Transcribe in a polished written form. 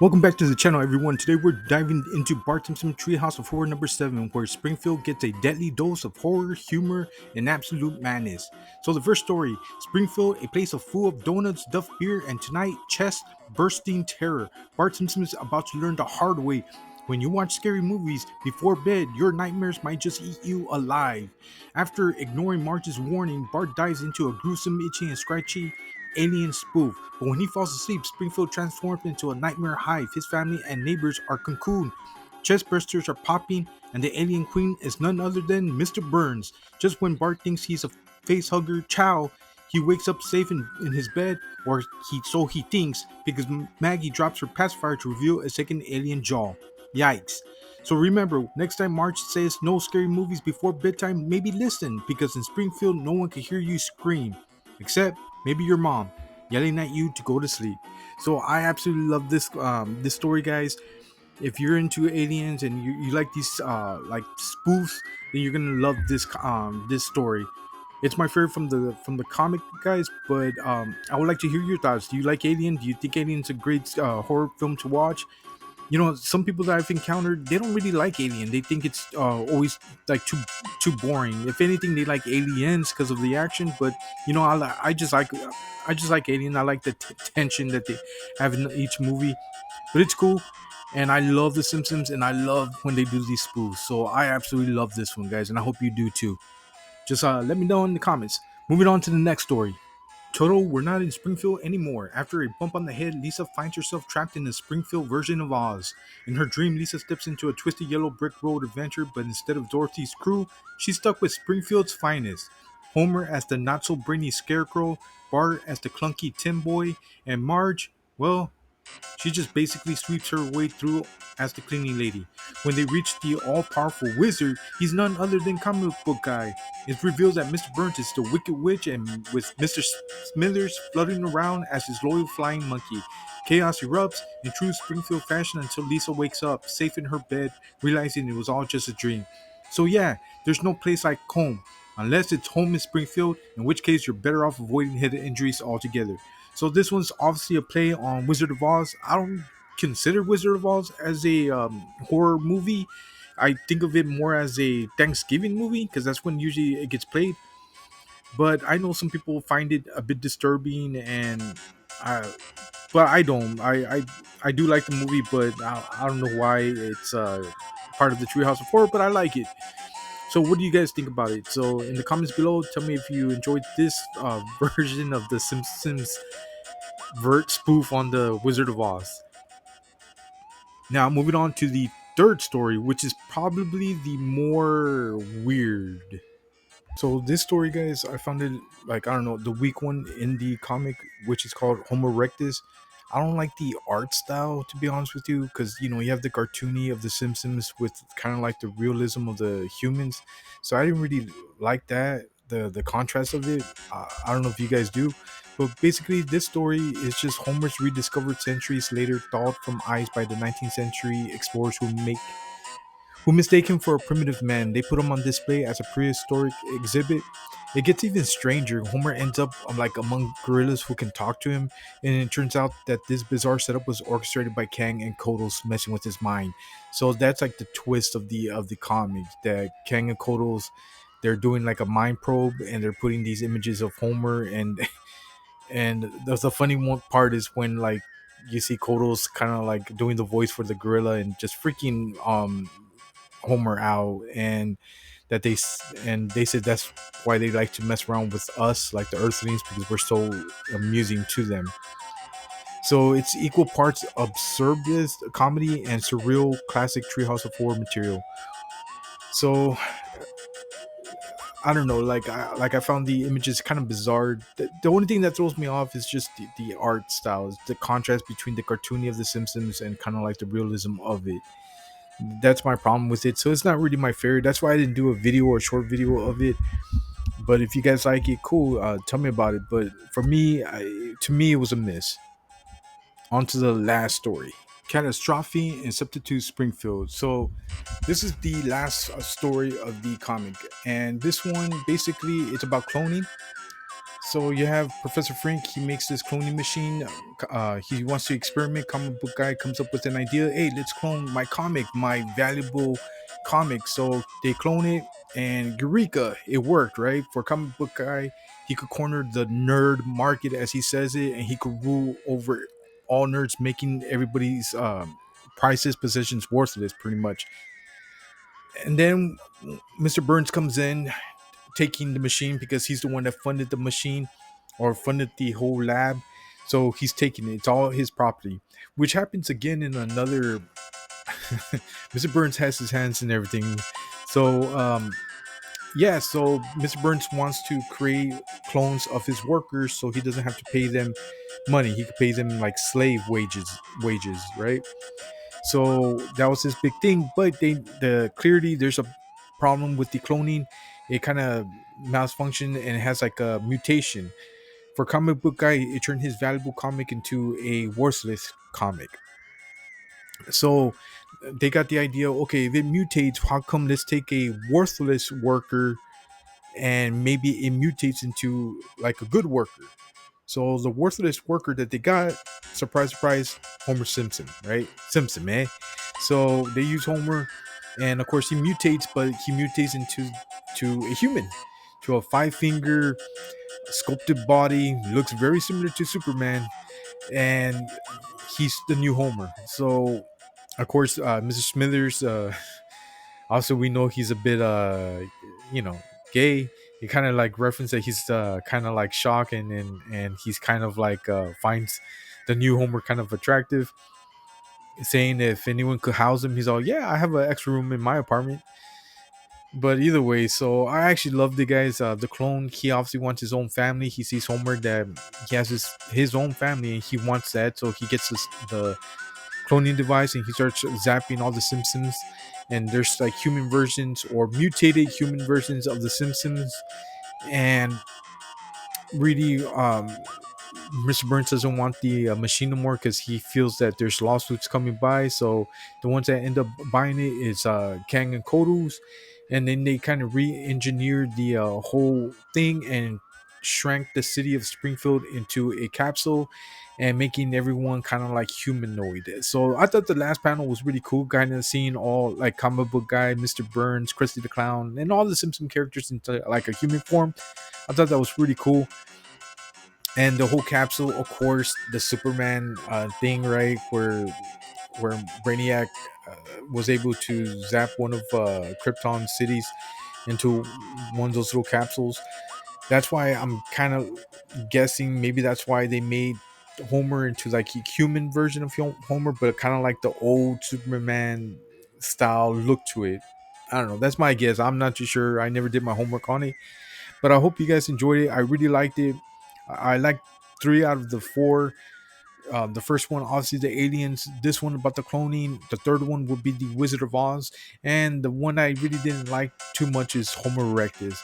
Welcome back to the channel, everyone. Today we're diving into Bart Simpson Treehouse of Horror number 7, where Springfield gets a deadly dose of horror, humor, and absolute madness. So the first story, Springfield, a place of full of donuts, duff beer, and tonight, chest-bursting terror. Bart Simpson is about to learn the hard way. When you watch scary movies before bed, your nightmares might just eat you alive. After ignoring Marge's warning, Bart dives into a gruesome, itchy, and scratchy alien spoof. But when he falls asleep, Springfield transforms into a nightmare hive. His family and neighbors are cocooned. Chest bursters are popping, and the alien queen is none other than Mr. Burns. Just when Bart thinks he's a face hugger, chow, he wakes up safe in his bed, or he thinks, because Maggie drops her pacifier to reveal a second alien jaw. Yikes. So remember, next time Marge says no scary movies before bedtime, maybe listen, because in Springfield, no one can hear you scream. Except maybe your mom yelling at you to go to sleep. So I absolutely love this story, guys. If you're into aliens and you like these like spoofs, then you're gonna love this story. It's my favorite from the comic, guys. But I would like to hear your thoughts. Do you like Alien? Do you think Alien's a great horror film to watch? Some people that I've encountered, they don't really like Alien. They think it's always like too boring. If anything, they like Aliens because of the action. But I just like Alien. I like the tension that they have in each movie. But it's cool. And I love The Simpsons, and I love when they do these spoofs. So I absolutely love this one, guys, and I hope you do too. Just let me know in the comments. Moving on to the next story. Toto, we're not in Springfield anymore. After a bump on the head, Lisa finds herself trapped in the Springfield version of Oz. In her dream, Lisa steps into a twisted yellow brick road adventure, but instead of Dorothy's crew, she's stuck with Springfield's finest. Homer as the not so brainy scarecrow, Bart as the clunky Tim boy, and Marge, well, she just basically sweeps her way through as the cleaning lady. When they reach the all-powerful wizard, he's none other than comic book guy. It reveals that Mr. Burns is the Wicked Witch, and with Mr. Smithers floating around as his loyal flying monkey. Chaos erupts in true Springfield fashion until Lisa wakes up, safe in her bed, realizing it was all just a dream. So yeah, there's no place like home, unless it's home in Springfield, in which case you're better off avoiding head injuries altogether. So this one's obviously a play on Wizard of Oz. I don't consider Wizard of Oz as a horror movie. I think of it more as a Thanksgiving movie because that's when usually it gets played. But I know some people find it a bit disturbing, and I, but I don't. I do like the movie, but I don't know why it's part of the Treehouse of Horror. But I like it. So what do you guys think about it? So in the comments below, tell me if you enjoyed this version of the Simpsons vert spoof on the Wizard of Oz. Now, moving on to the third story, which is probably the more weird. So this story, guys, I found it like I don't know the weak one in the comic, which is called Homo erectus. I don't like the art style, to be honest with you, because you have the cartoony of the Simpsons with kind of like the realism of the humans. So I didn't really like that the contrast of it. I don't know if you guys do, but basically this story is just Homer's rediscovered centuries later thawed from ice by the 19th century explorers who mistake him for a primitive man. They put him on display as a prehistoric exhibit. It gets even stranger. Homer ends up like among gorillas who can talk to him, and it turns out that this bizarre setup was orchestrated by Kang and Kodos messing with his mind. So that's like the twist of the comic, that Kang and Kodos, they're doing like a mind probe, and they're putting these images of Homer, and the funny one part is when like you see Kodos kind of like doing the voice for the gorilla and just freaking Homer out, and they said that's why they like to mess around with us, like the Earthlings, because we're so amusing to them. So it's equal parts absurdist comedy and surreal classic Treehouse of Horror material. So I don't know, like I found the images kind of bizarre. The only thing that throws me off is just the art styles, the contrast between the cartoony of The Simpsons and kind of like the realism of it. That's my problem with it. So it's not really my favorite. That's why I didn't do a video or a short video of it. But if you guys like it, cool. Tell me about it. But for me, to me, it was a miss. On to the last story. Catastrophe and Substitute Springfield. So this is the last story of the comic, and this one basically it's about cloning. So you have Professor Frank. He makes this cloning machine. He wants to experiment. Comic book guy comes up with an idea. Hey, let's clone my comic, my valuable comic. So they clone it, and Eureka! It worked, right? For comic book guy, he could corner the nerd market, as he says it, and he could rule over all nerds, making everybody's prices, positions worthless, pretty much. And then Mr. Burns comes in, taking the machine because he's the one that funded the machine or funded the whole lab. So he's taking it. It's all his property, which happens again in another. Mr. Burns has his hands in everything. So yeah, so Mr. Burns wants to create clones of his workers so he doesn't have to pay them money. He could pay them like slave wages, right? So that was his big thing. But clearly there's a problem with the cloning. It kind of malfunctioned and it has like a mutation. For comic book guy, it turned his valuable comic into a worthless comic. So they got the idea. Okay, if it mutates, how come let's take a worthless worker and maybe it mutates into like a good worker? So the worthless worker that they got, surprise, surprise, Homer Simpson, right? Simpson, man. So they use Homer, and of course he mutates, but he mutates into a human, to a five-finger sculpted body, looks very similar to Superman, and he's the new Homer. So of course, Mr. Smithers. Also, we know he's a bit, you know, gay. He kind of like referenced that he's kind of like shocked and he's kind of like finds the new Homer kind of attractive, saying if anyone could house him, he's all, yeah, I have an extra room in my apartment. But either way, so I actually love the guys. The clone, he obviously wants his own family. He sees Homer that he has his own family and he wants that, so he gets the cloning device and he starts zapping all the Simpsons. And there's like human versions or mutated human versions of the Simpsons. And really, Mr. Burns doesn't want the machine no more because he feels that there's lawsuits coming by. So the ones that end up buying it is Kang and Kodos, and then they kind of re-engineered the whole thing and shrank the city of Springfield into a capsule and making everyone kind of like humanoid. So I thought the last panel was really cool, kind of seeing all like comic book guy, Mr. Burns, Krusty the Clown, and all the Simpson characters into like a human form. I thought that was really cool. And the whole capsule, of course, the Superman thing, right, where Brainiac was able to zap one of Krypton cities into one of those little capsules. That's why I'm kind of guessing maybe that's why they made Homer into like a human version of Homer, but kind of like the old Superman style look to it. I don't know. That's my guess. I'm not too sure. I never did my homework on it, but I hope you guys enjoyed it. I really liked it. I liked three out of the four. The first one, obviously, the aliens. This one about the cloning. The third one would be the Wizard of Oz, and the one I really didn't like too much is Homo erectus.